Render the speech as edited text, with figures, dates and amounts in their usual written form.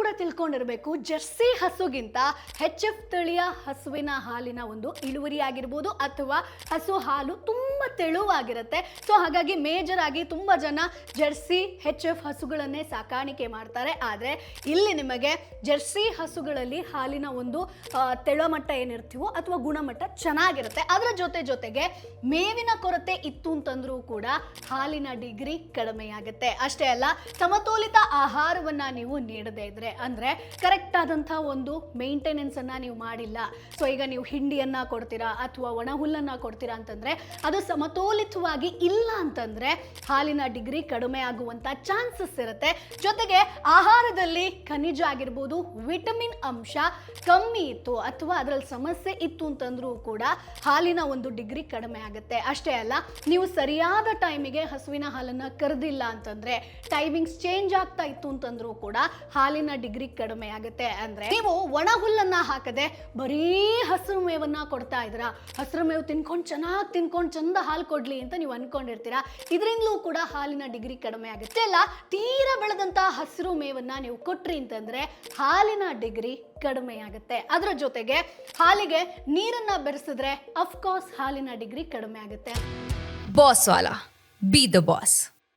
ಕೂಡ ತಿಳ್ಕೊಂಡಿರಬೇಕು, Jersey ಹಸುಗಿಂತ HF ತಳಿಯ ಹಸುವಿನ ಹಾಲಿನ ಒಂದು ಇಳುವರಿ ಆಗಿರ್ಬೋದು ಅಥವಾ ಹಸು ಹಾಲು ತುಂಬ ತೆಳುವಾಗಿರುತ್ತೆ. ಸೊ ಹಾಗಾಗಿ ಮೇಜರ್ ಆಗಿ ತುಂಬ ಜನ ಜರ್ಸಿ HF ಹಸುಗಳನ್ನೇ ಸಾಕಾಣಿಕೆ ಮಾಡ್ತಾರೆ. ಆದರೆ ಇಲ್ಲಿ ನಿಮಗೆ ಜರ್ಸಿ ಹಸುಗಳಲ್ಲಿ ಹಾಲಿನ ಒಂದು ತೆಳುಮಟ್ಟ ಏನಿರ್ತೀವೋ ಅಥವಾ ಗುಣಮಟ್ಟ ಚೆನ್ನಾಗಿರುತ್ತೆ. ಅದರ ಜೊತೆಗೆ ಮೇವಿನ ಕೊರತೆ ಇತ್ತು ಅಂತಂದ್ರೂ ಕೂಡ ಹಾಲಿನ ಡಿಗ್ರಿ ಕಡಿಮೆಯಾಗುತ್ತೆ. ಅಷ್ಟೇ ಅಲ್ಲ, ಸಮತೋಲಿತ ಆಹಾರವನ್ನ ನೀವು ನೀಡದೇ ಇದ್ರೆ, ಅಂದ್ರೆ ಕರೆಕ್ಟ್ ಆದಂತಹ ಒಂದು ಮೇಂಟೆನೆನ್ಸ್ ಅನ್ನ ನೀವು ಮಾಡಿಲ್ಲ, ಸೊ ಈಗ ನೀವು ಹಿಂಡಿಯನ್ನ ಕೊಡ್ತೀರಾ ಅಥವಾ ಒಣ ಹುಲ್ಲನ್ನ ಕೊಡ್ತೀರಾ ಅಂತಂದ್ರೆ ಅದು ಸಮತೋಲಿತವಾಗಿ ಇಲ್ಲ ಅಂತಂದ್ರೆ ಹಾಲಿನ ಡಿಗ್ರಿ ಕಡಿಮೆ ಆಗುವಂತ ಚಾನ್ಸಸ್ ಇರುತ್ತೆ. ಜೊತೆಗೆ ಆಹಾರದಲ್ಲಿ ಖನಿಜ ಆಗಿರ್ಬೋದು, ವಿಟಮಿನ್ ಅಂಶ ಕಮ್ಮಿ ಇತ್ತು ಅಥವಾ ಅದರಲ್ಲಿ ಸಮಸ್ಯೆ ಇತ್ತು ಅಂತಂದ್ರೂ ಕೂಡ ಹಾಲಿನ ಒಂದು ಡಿಗ್ರಿ ಕಡಿಮೆ ಆಗುತ್ತೆ. ಅಷ್ಟೇ ಅಲ್ಲ, ನೀವು ಸರಿಯಾದ ಟೈಮಿಗೆ ಹಸುವಿನ ಹಾಲನ್ನ ಕರೆದಿಲ್ಲ ಅಂತಂದ್ರೆ, ಟೈಮಿಂಗ್ಸ್ ಚೇಂಜ್ ಆಗ್ತಾ ಇತ್ತು ಅಂತಂದ್ರೂ ಕೂಡ ಹಾಲಿನ ಡಿಗ್ರಿ ಕಡಿಮೆ ಆಗುತ್ತೆ. ಅಂದ್ರೆ ನೀವು ಒಣ ಹುಲ್ಲನ್ನ ಹಾಕದೆ ಬರೀ ಹಸಿರು ಮೇವನ್ನ ಕೊಡ್ತಾ ಇದ್ದೀರಾ, ಹಸಿರು ಮೇವು ತಿನ್ಕೊಂಡು ಚೆನ್ನಾಗಿ ತಿನ್ಕೊಂಡು ಚಂದ ಹಾಲು ಕೊಡ್ಲಿ ಅಂತ ನೀವು ಅನ್ಕೊಂಡಿರ್ತೀರಾ, ಇದರಿಂದಲೂ ಕೂಡ ಹಾಲಿನ ಡಿಗ್ರಿ ಕಡಿಮೆ ಆಗುತ್ತೆ. ಅಲ್ಲ, ತೀರಾ ಬೆಳೆದಂತ ಹಸಿರು ಮೇವನ್ನ ನೀವು ಕೊಟ್ರಿ ಅಂತಂದ್ರೆ ಹಾಲಿನ ಡಿಗ್ರಿ ಕಡಿಮೆ ಆಗುತ್ತೆ. ಅದರ ಜೊತೆಗೆ ಹಾಲಿಗೆ ನೀರನ್ನ ಬೆರೆಸಿದ್ರೆ ಅಫ್ಕೋರ್ಸ್ ಹಾಲಿನ ಡಿಗ್ರಿ ಕಡಿಮೆ ಆಗುತ್ತೆ. Boss Vala, B the boss.